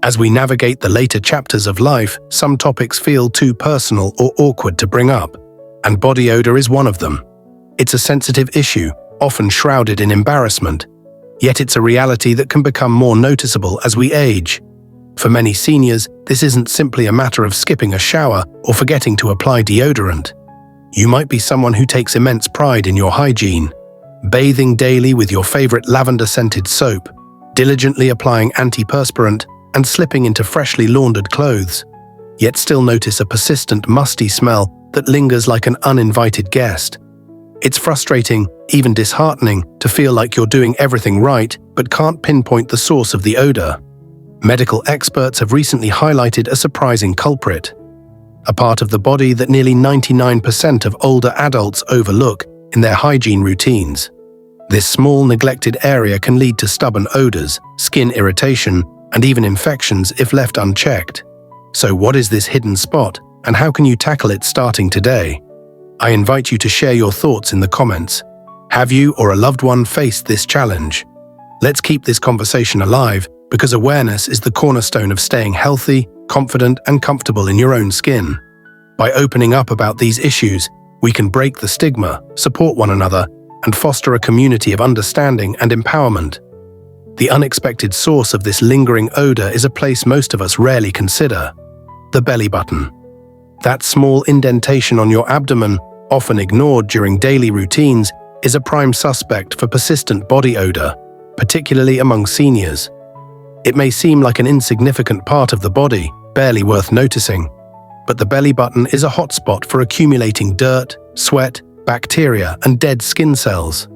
As we navigate the later chapters of life, some topics feel too personal or awkward to bring up, and body odor is one of them. It's a sensitive issue, often shrouded in embarrassment, yet it's a reality that can become more noticeable as we age. For many seniors, this isn't simply a matter of skipping a shower or forgetting to apply deodorant. You might be someone who takes immense pride in your hygiene, bathing daily with your favorite lavender-scented soap, diligently applying antiperspirant, and slipping into freshly laundered clothes, yet still notice a persistent musty smell that lingers like an uninvited guest. It's frustrating, even disheartening, to feel like you're doing everything right but can't pinpoint the source of the odor. Medical experts have recently highlighted a surprising culprit, a part of the body that nearly 99% of older adults overlook in their hygiene routines. This small, neglected area can lead to stubborn odors, skin irritation, and even infections if left unchecked. So what is this hidden spot, and how can you tackle it starting today? I invite you to share your thoughts in the comments. Have you or a loved one faced this challenge? Let's keep this conversation alive, because awareness is the cornerstone of staying healthy, confident, and comfortable in your own skin. By opening up about these issues, we can break the stigma, support one another, and foster a community of understanding and empowerment. The unexpected source of this lingering odor is a place most of us rarely consider: the belly button. That small indentation on your abdomen, often ignored during daily routines, is a prime suspect for persistent body odor, particularly among seniors. It may seem like an insignificant part of the body, barely worth noticing, but the belly button is a hotspot for accumulating dirt, sweat, bacteria, and dead skin cells.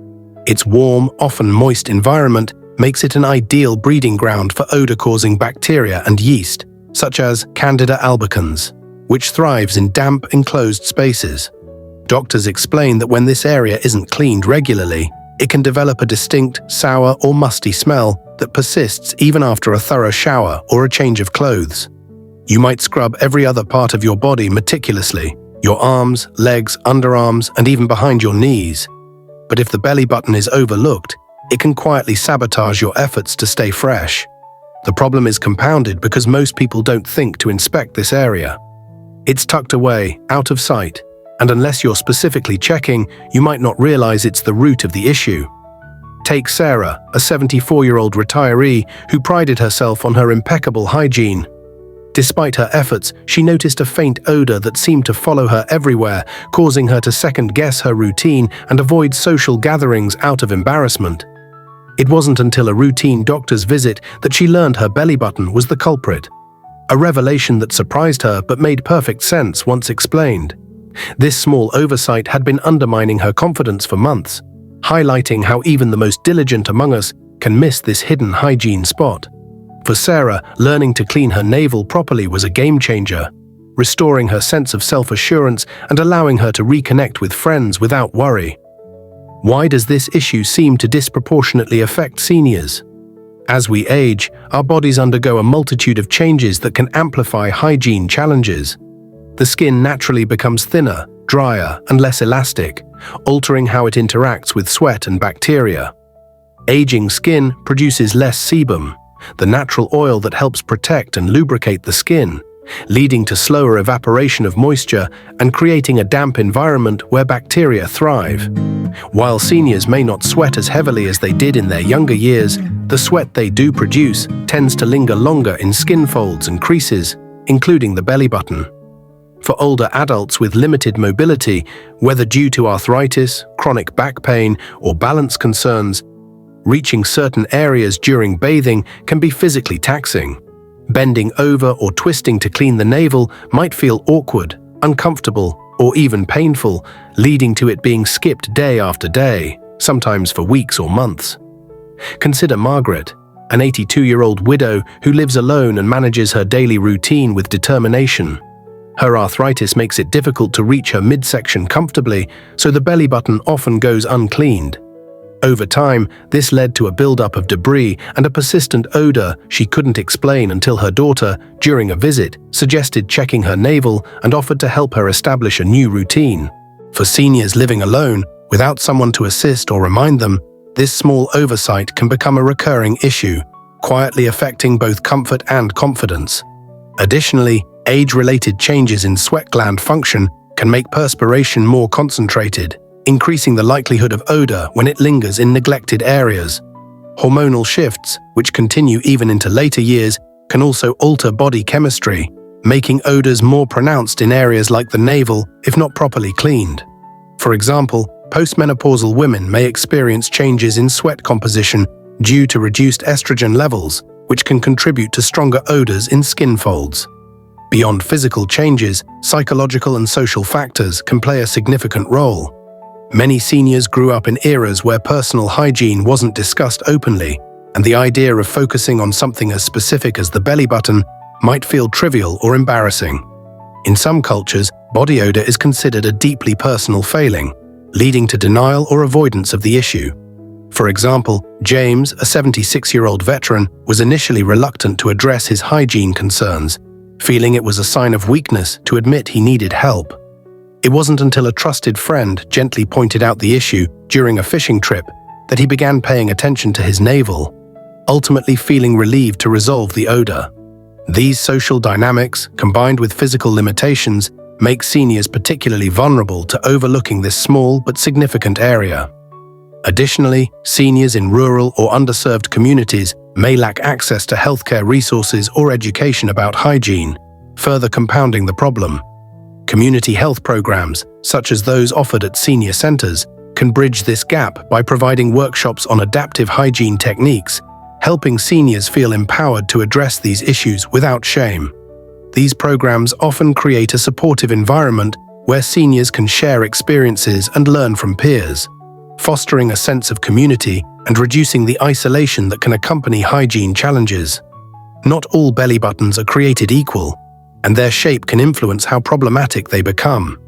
Its warm, often moist environment makes it an ideal breeding ground for odor-causing bacteria and yeast, such as Candida albicans, which thrives in damp, enclosed spaces. Doctors explain that when this area isn't cleaned regularly, it can develop a distinct, sour or musty smell that persists even after a thorough shower or a change of clothes. You might scrub every other part of your body meticulously, your arms, legs, underarms, and even behind your knees. But if the belly button is overlooked, it can quietly sabotage your efforts to stay fresh. The problem is compounded because most people don't think to inspect this area. It's tucked away, out of sight, and unless you're specifically checking, you might not realize it's the root of the issue. Take Sarah, a 74-year-old retiree who prided herself on her impeccable hygiene. Despite her efforts, she noticed a faint odor that seemed to follow her everywhere, causing her to second-guess her routine and avoid social gatherings out of embarrassment. It wasn't until a routine doctor's visit that she learned her belly button was the culprit. A revelation that surprised her but made perfect sense once explained. This small oversight had been undermining her confidence for months, highlighting how even the most diligent among us can miss this hidden hygiene spot. For Sarah, learning to clean her navel properly was a game-changer, restoring her sense of self-assurance and allowing her to reconnect with friends without worry. Why does this issue seem to disproportionately affect seniors? As we age, our bodies undergo a multitude of changes that can amplify hygiene challenges. The skin naturally becomes thinner, drier, and less elastic, altering how it interacts with sweat and bacteria. Aging skin produces less sebum, the natural oil that helps protect and lubricate the skin, leading to slower evaporation of moisture and creating a damp environment where bacteria thrive. While seniors may not sweat as heavily as they did in their younger years, the sweat they do produce tends to linger longer in skin folds and creases, including the belly button. For older adults with limited mobility, whether due to arthritis, chronic back pain, or balance concerns, reaching certain areas during bathing can be physically taxing. Bending over or twisting to clean the navel might feel awkward, uncomfortable, or even painful, leading to it being skipped day after day, sometimes for weeks or months. Consider Margaret, an 82-year-old widow who lives alone and manages her daily routine with determination. Her arthritis makes it difficult to reach her midsection comfortably, so the belly button often goes uncleaned. Over time, this led to a buildup of debris and a persistent odor she couldn't explain until her daughter, during a visit, suggested checking her navel and offered to help her establish a new routine. For seniors living alone, without someone to assist or remind them, this small oversight can become a recurring issue, quietly affecting both comfort and confidence. Additionally, age-related changes in sweat gland function can make perspiration more concentrated, increasing the likelihood of odor when it lingers in neglected areas. Hormonal shifts, which continue even into later years, can also alter body chemistry, making odors more pronounced in areas like the navel if not properly cleaned. For example, postmenopausal women may experience changes in sweat composition due to reduced estrogen levels, which can contribute to stronger odors in skin folds. Beyond physical changes, psychological and social factors can play a significant role. Many seniors grew up in eras where personal hygiene wasn't discussed openly, and the idea of focusing on something as specific as the belly button might feel trivial or embarrassing. In some cultures, body odor is considered a deeply personal failing, leading to denial or avoidance of the issue. For example, James, a 76-year-old veteran, was initially reluctant to address his hygiene concerns, feeling it was a sign of weakness to admit he needed help. It wasn't until a trusted friend gently pointed out the issue during a fishing trip that he began paying attention to his navel, ultimately feeling relieved to resolve the odor. These social dynamics, combined with physical limitations, make seniors particularly vulnerable to overlooking this small but significant area. Additionally, seniors in rural or underserved communities may lack access to healthcare resources or education about hygiene, further compounding the problem. Community health programs, such as those offered at senior centers, can bridge this gap by providing workshops on adaptive hygiene techniques, helping seniors feel empowered to address these issues without shame. These programs often create a supportive environment where seniors can share experiences and learn from peers, fostering a sense of community and reducing the isolation that can accompany hygiene challenges. Not all belly buttons are created equal, and their shape can influence how problematic they become.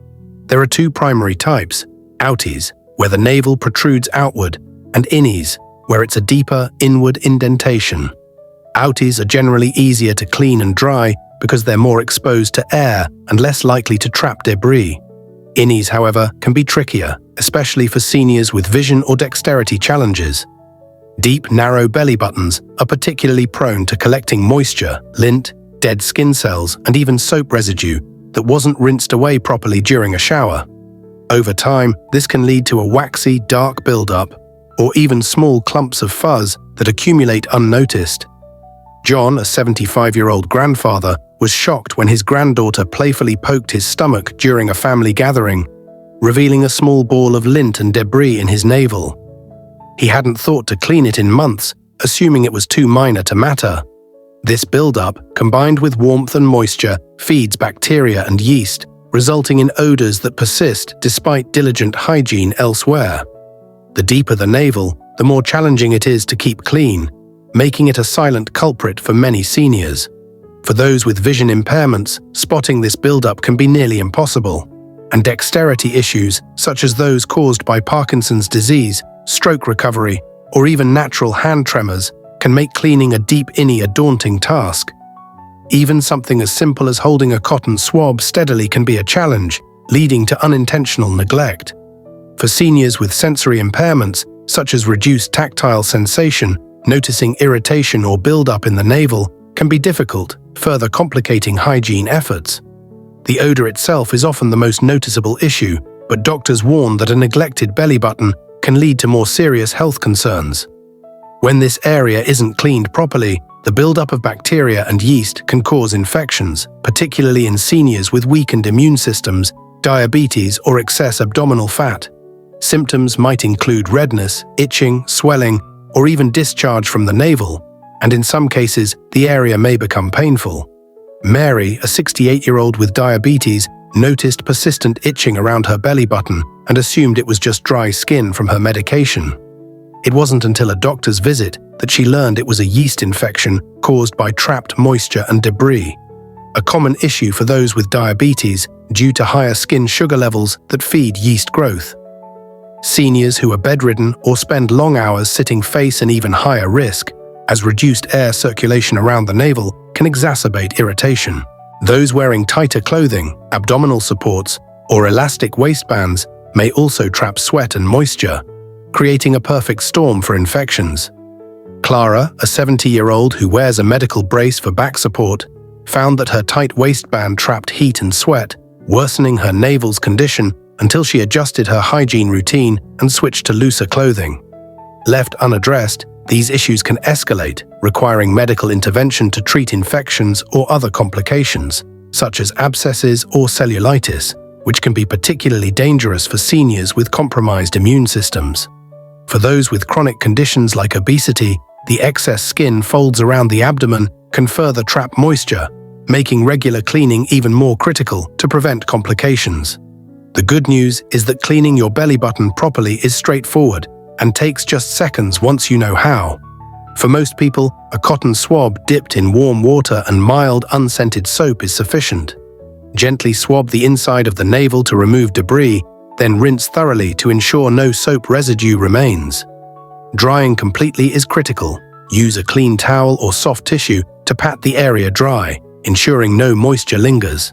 There are two primary types: outies, where the navel protrudes outward, and innies, where it's a deeper, inward indentation. Outies are generally easier to clean and dry because they're more exposed to air and less likely to trap debris. Innies, however, can be trickier, especially for seniors with vision or dexterity challenges. Deep, narrow belly buttons are particularly prone to collecting moisture, lint, dead skin cells, and even soap residue that wasn't rinsed away properly during a shower. Over time, this can lead to a waxy, dark buildup, or even small clumps of fuzz that accumulate unnoticed. John, a 75-year-old grandfather, was shocked when his granddaughter playfully poked his stomach during a family gathering, revealing a small ball of lint and debris in his navel. He hadn't thought to clean it in months, assuming it was too minor to matter. This buildup, combined with warmth and moisture, feeds bacteria and yeast, resulting in odors that persist despite diligent hygiene elsewhere. The deeper the navel, the more challenging it is to keep clean, making it a silent culprit for many seniors. For those with vision impairments, spotting this buildup can be nearly impossible, and dexterity issues, such as those caused by Parkinson's disease, stroke recovery, or even natural hand tremors, can make cleaning a deep innie a daunting task. Even something as simple as holding a cotton swab steadily can be a challenge, leading to unintentional neglect. For seniors with sensory impairments, such as reduced tactile sensation, noticing irritation or buildup in the navel can be difficult, further complicating hygiene efforts. The odor itself is often the most noticeable issue, but doctors warn that a neglected belly button can lead to more serious health concerns. When this area isn't cleaned properly, the buildup of bacteria and yeast can cause infections, particularly in seniors with weakened immune systems, diabetes, or excess abdominal fat. Symptoms might include redness, itching, swelling, or even discharge from the navel, and in some cases, the area may become painful. Mary, a 68-year-old with diabetes, noticed persistent itching around her belly button and assumed it was just dry skin from her medication. It wasn't until a doctor's visit that she learned it was a yeast infection caused by trapped moisture and debris, a common issue for those with diabetes due to higher skin sugar levels that feed yeast growth. Seniors who are bedridden or spend long hours sitting face an even higher risk, as reduced air circulation around the navel can exacerbate irritation. Those wearing tighter clothing, abdominal supports, or elastic waistbands may also trap sweat and moisture, creating a perfect storm for infections. Clara, a 70-year-old who wears a medical brace for back support, found that her tight waistband trapped heat and sweat, worsening her navel's condition until she adjusted her hygiene routine and switched to looser clothing. Left unaddressed, these issues can escalate, requiring medical intervention to treat infections or other complications, such as abscesses or cellulitis, which can be particularly dangerous for seniors with compromised immune systems. For those with chronic conditions like obesity, the excess skin folds around the abdomen can further trap moisture, making regular cleaning even more critical to prevent complications. The good news is that cleaning your belly button properly is straightforward and takes just seconds once you know how. For most people, a cotton swab dipped in warm water and mild, unscented soap is sufficient. Gently swab the inside of the navel to remove debris, then rinse thoroughly to ensure no soap residue remains. Drying completely is critical. Use a clean towel or soft tissue to pat the area dry, ensuring no moisture lingers.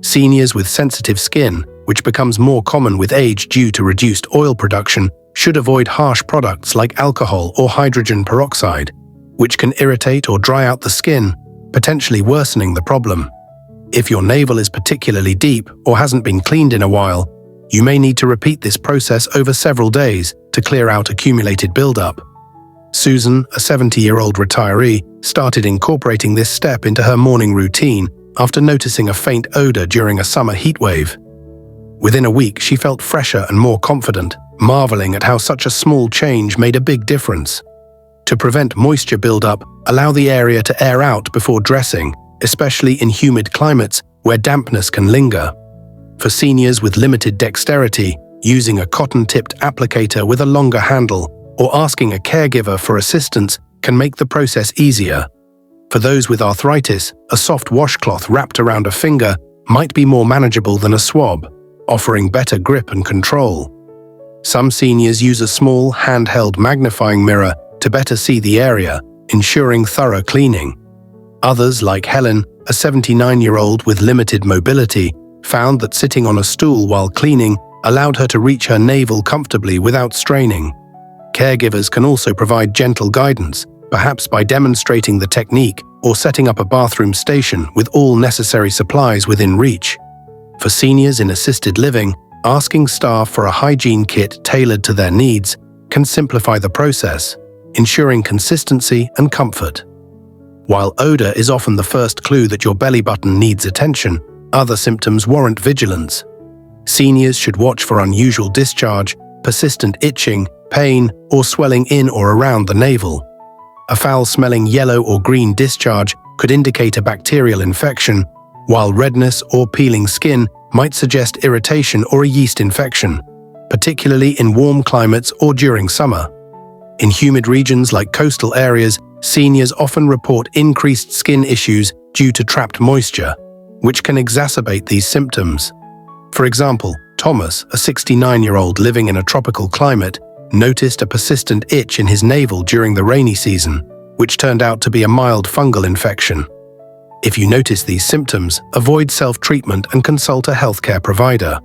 Seniors with sensitive skin, which becomes more common with age due to reduced oil production, should avoid harsh products like alcohol or hydrogen peroxide, which can irritate or dry out the skin, potentially worsening the problem. If your navel is particularly deep or hasn't been cleaned in a while, you may need to repeat this process over several days to clear out accumulated buildup. Susan, a 70-year-old retiree, started incorporating this step into her morning routine after noticing a faint odor during a summer heatwave. Within a week, she felt fresher and more confident, marveling at how such a small change made a big difference. To prevent moisture buildup, allow the area to air out before dressing, especially in humid climates where dampness can linger. For seniors with limited dexterity, using a cotton-tipped applicator with a longer handle or asking a caregiver for assistance can make the process easier. For those with arthritis, a soft washcloth wrapped around a finger might be more manageable than a swab, offering better grip and control. Some seniors use a small, handheld magnifying mirror to better see the area, ensuring thorough cleaning. Others, like Helen, a 79-year-old with limited mobility, found that sitting on a stool while cleaning allowed her to reach her navel comfortably without straining. Caregivers can also provide gentle guidance, perhaps by demonstrating the technique or setting up a bathroom station with all necessary supplies within reach. For seniors in assisted living, asking staff for a hygiene kit tailored to their needs can simplify the process, ensuring consistency and comfort. While odor is often the first clue that your belly button needs attention, other symptoms warrant vigilance. Seniors should watch for unusual discharge, persistent itching, pain, or swelling in or around the navel. A foul-smelling yellow or green discharge could indicate a bacterial infection, while redness or peeling skin might suggest irritation or a yeast infection, particularly in warm climates or during summer. In humid regions like coastal areas, seniors often report increased skin issues due to trapped moisture, which can exacerbate these symptoms. For example, Thomas, a 69-year-old living in a tropical climate, noticed a persistent itch in his navel during the rainy season, which turned out to be a mild fungal infection. If you notice these symptoms, avoid self-treatment and consult a healthcare provider.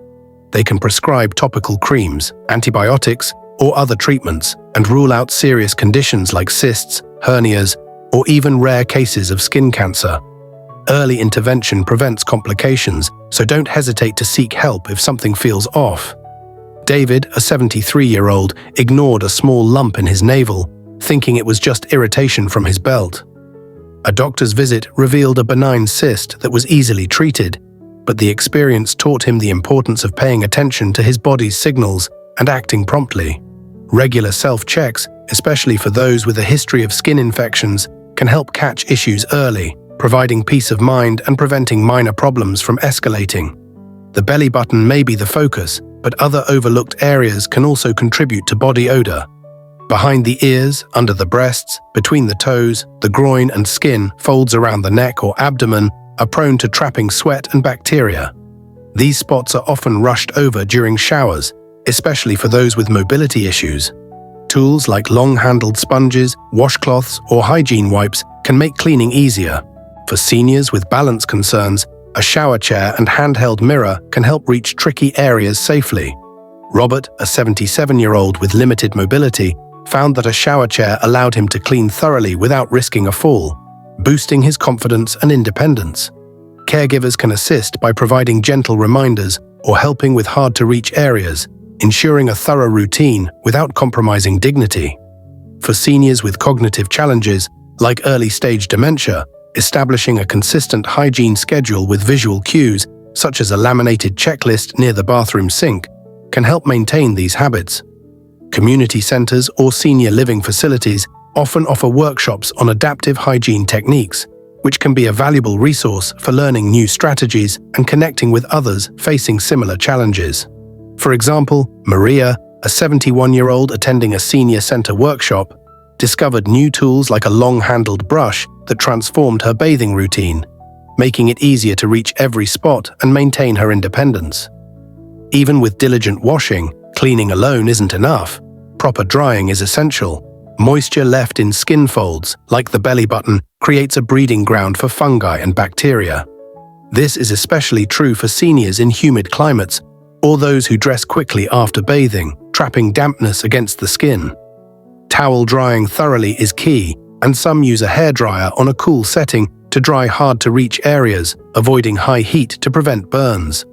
They can prescribe topical creams, antibiotics, or other treatments and rule out serious conditions like cysts, hernias, or even rare cases of skin cancer. Early intervention prevents complications, so don't hesitate to seek help if something feels off. David, a 73-year-old, ignored a small lump in his navel, thinking it was just irritation from his belt. A doctor's visit revealed a benign cyst that was easily treated, but the experience taught him the importance of paying attention to his body's signals and acting promptly. Regular self-checks, especially for those with a history of skin infections, can help catch issues early, providing peace of mind and preventing minor problems from escalating. The belly button may be the focus, but other overlooked areas can also contribute to body odor. Behind the ears, under the breasts, between the toes, the groin and skin, folds around the neck or abdomen are prone to trapping sweat and bacteria. These spots are often rushed over during showers, especially for those with mobility issues. Tools like long-handled sponges, washcloths, or hygiene wipes can make cleaning easier. For seniors with balance concerns, a shower chair and handheld mirror can help reach tricky areas safely. Robert, a 77-year-old with limited mobility, found that a shower chair allowed him to clean thoroughly without risking a fall, boosting his confidence and independence. Caregivers can assist by providing gentle reminders or helping with hard-to-reach areas, ensuring a thorough routine without compromising dignity. For seniors with cognitive challenges, like early-stage dementia, establishing a consistent hygiene schedule with visual cues, such as a laminated checklist near the bathroom sink, can help maintain these habits. Community centers or senior living facilities often offer workshops on adaptive hygiene techniques, which can be a valuable resource for learning new strategies and connecting with others facing similar challenges. For example, Maria, a 71-year-old attending a senior center workshop, discovered new tools like a long-handled brush that transformed her bathing routine, making it easier to reach every spot and maintain her independence. Even with diligent washing, cleaning alone isn't enough. Proper drying is essential. Moisture left in skin folds, like the belly button, creates a breeding ground for fungi and bacteria. This is especially true for seniors in humid climates or those who dress quickly after bathing, trapping dampness against the skin. Towel drying thoroughly is key, and some use a hairdryer on a cool setting to dry hard-to-reach areas, avoiding high heat to prevent burns.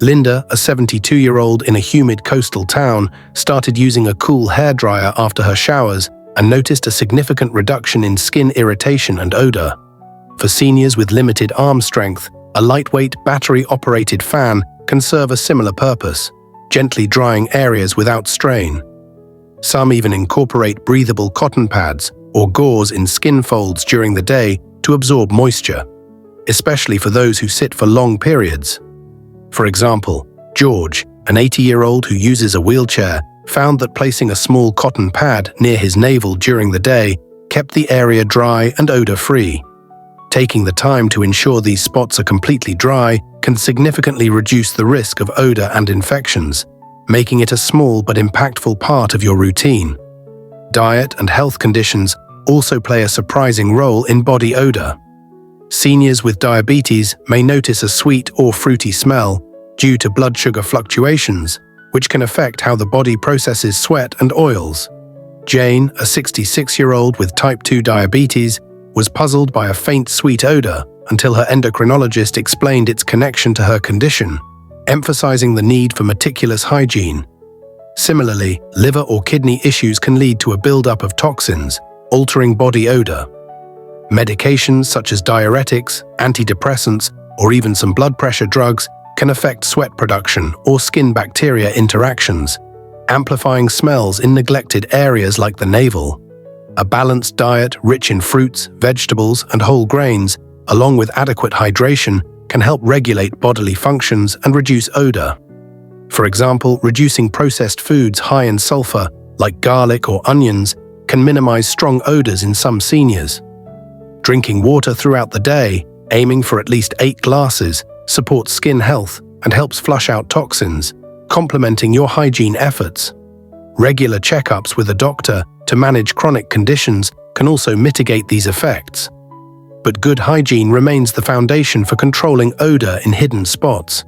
Linda, a 72-year-old in a humid coastal town, started using a cool hairdryer after her showers and noticed a significant reduction in skin irritation and odor. For seniors with limited arm strength, a lightweight battery-operated fan can serve a similar purpose, gently drying areas without strain. Some even incorporate breathable cotton pads or gauze in skin folds during the day to absorb moisture, especially for those who sit for long periods. For example, George, an 80-year-old who uses a wheelchair, found that placing a small cotton pad near his navel during the day kept the area dry and odor-free. Taking the time to ensure these spots are completely dry can significantly reduce the risk of odor and infections, making it a small but impactful part of your routine. Diet and health conditions also play a surprising role in body odor. Seniors with diabetes may notice a sweet or fruity smell due to blood sugar fluctuations, which can affect how the body processes sweat and oils. Jane, a 66-year-old with type 2 diabetes, was puzzled by a faint sweet odor until her endocrinologist explained its connection to her condition, emphasizing the need for meticulous hygiene. Similarly, liver or kidney issues can lead to a buildup of toxins, altering body odor. Medications such as diuretics, antidepressants, or even some blood pressure drugs can affect sweat production or skin bacteria interactions, amplifying smells in neglected areas like the navel. A balanced diet rich in fruits, vegetables, and whole grains, along with adequate hydration, can help regulate bodily functions and reduce odor. For example, reducing processed foods high in sulfur, like garlic or onions, can minimize strong odors in some seniors. Drinking water throughout the day, aiming for at least 8 glasses, supports skin health and helps flush out toxins, complementing your hygiene efforts. Regular checkups with a doctor to manage chronic conditions can also mitigate these effects. But good hygiene remains the foundation for controlling odor in hidden spots.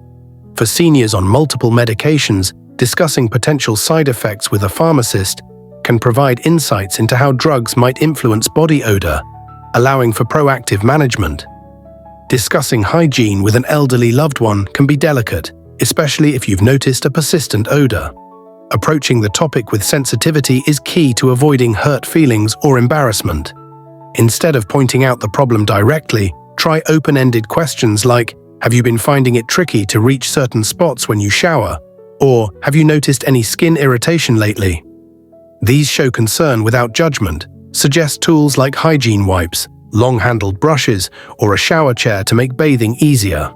For seniors on multiple medications, discussing potential side effects with a pharmacist can provide insights into how drugs might influence body odor, allowing for proactive management. Discussing hygiene with an elderly loved one can be delicate, especially if you've noticed a persistent odor. Approaching the topic with sensitivity is key to avoiding hurt feelings or embarrassment. Instead of pointing out the problem directly, try open-ended questions like, "Have you been finding it tricky to reach certain spots when you shower?" Or, "Have you noticed any skin irritation lately?" These show concern without judgment. Suggest tools like hygiene wipes, long-handled brushes, or a shower chair to make bathing easier.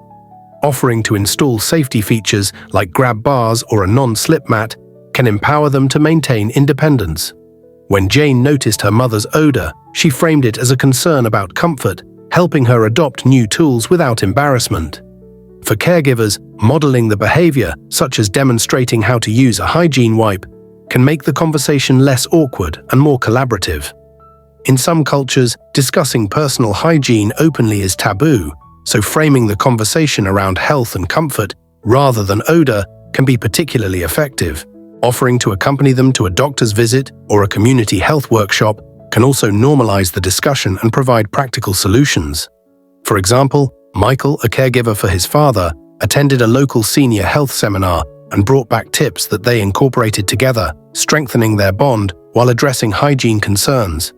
Offering to install safety features like grab bars or a non-slip mat can empower them to maintain independence. When Jane noticed her mother's odor, she framed it as a concern about comfort, helping her adopt new tools without embarrassment. For caregivers, modeling the behavior, such as demonstrating how to use a hygiene wipe, can make the conversation less awkward and more collaborative. In some cultures, discussing personal hygiene openly is taboo, so framing the conversation around health and comfort, rather than odor, can be particularly effective. Offering to accompany them to a doctor's visit or a community health workshop can also normalize the discussion and provide practical solutions. For example, Michael, a caregiver for his father, attended a local senior health seminar and brought back tips that they incorporated together, strengthening their bond while addressing hygiene concerns.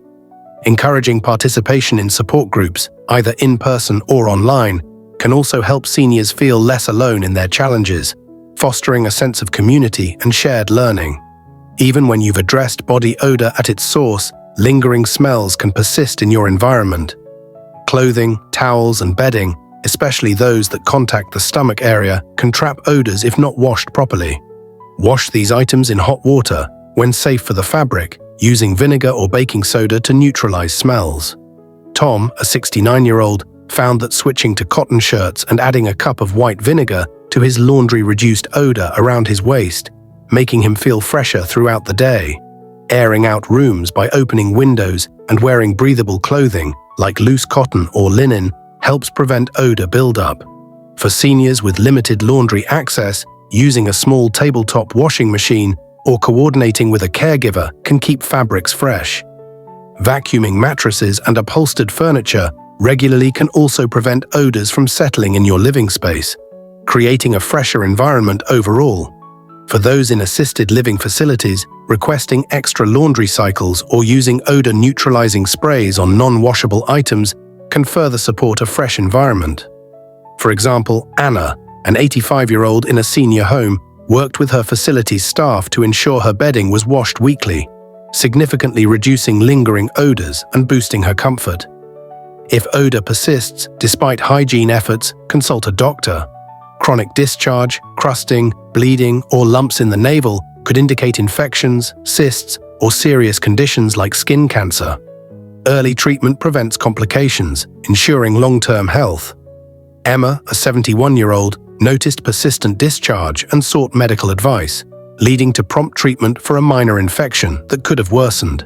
Encouraging participation in support groups, either in person or online, can also help seniors feel less alone in their challenges, fostering a sense of community and shared learning. Even when you've addressed body odor at its source, lingering smells can persist in your environment. Clothing, towels, and bedding, especially those that contact the stomach area, can trap odors if not washed properly. Wash these items in hot water, when safe for the fabric, using vinegar or baking soda to neutralize smells. Tom, a 69-year-old, found that switching to cotton shirts and adding a cup of white vinegar to his laundry reduced odor around his waist, making him feel fresher throughout the day. Airing out rooms by opening windows and wearing breathable clothing, like loose cotton or linen, helps prevent odor buildup. For seniors with limited laundry access, using a small tabletop washing machine or coordinating with a caregiver can keep fabrics fresh. Vacuuming mattresses and upholstered furniture regularly can also prevent odors from settling in your living space, creating a fresher environment overall. For those in assisted living facilities, requesting extra laundry cycles or using odor-neutralizing sprays on non-washable items can further support a fresh environment. For example, Anna, an 85-year-old in a senior home, worked with her facility's staff to ensure her bedding was washed weekly, significantly reducing lingering odors and boosting her comfort. If odor persists despite hygiene efforts, consult a doctor. Chronic discharge, crusting, bleeding, or lumps in the navel could indicate infections, cysts, or serious conditions like skin cancer. Early treatment prevents complications, ensuring long-term health. Emma, a 71-year-old, noticed persistent discharge and sought medical advice, leading to prompt treatment for a minor infection that could have worsened.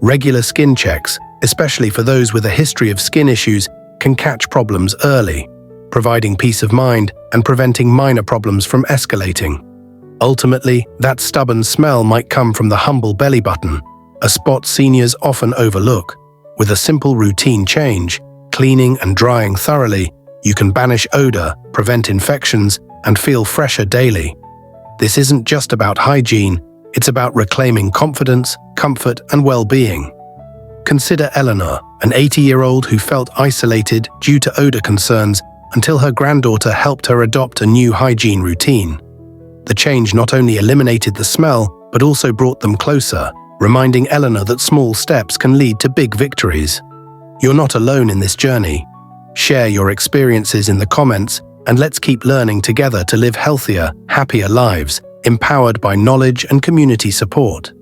Regular skin checks, especially for those with a history of skin issues, can catch problems early, providing peace of mind and preventing minor problems from escalating. Ultimately, that stubborn smell might come from the humble belly button, a spot seniors often overlook. With a simple routine change, cleaning and drying thoroughly, you can banish odor, prevent infections, and feel fresher daily. This isn't just about hygiene, it's about reclaiming confidence, comfort, and well-being. Consider Eleanor, an 80-year-old who felt isolated due to odor concerns until her granddaughter helped her adopt a new hygiene routine. The change not only eliminated the smell, but also brought them closer, reminding Eleanor that small steps can lead to big victories. You're not alone in this journey. Share your experiences in the comments, and let's keep learning together to live healthier, happier lives, empowered by knowledge and community support.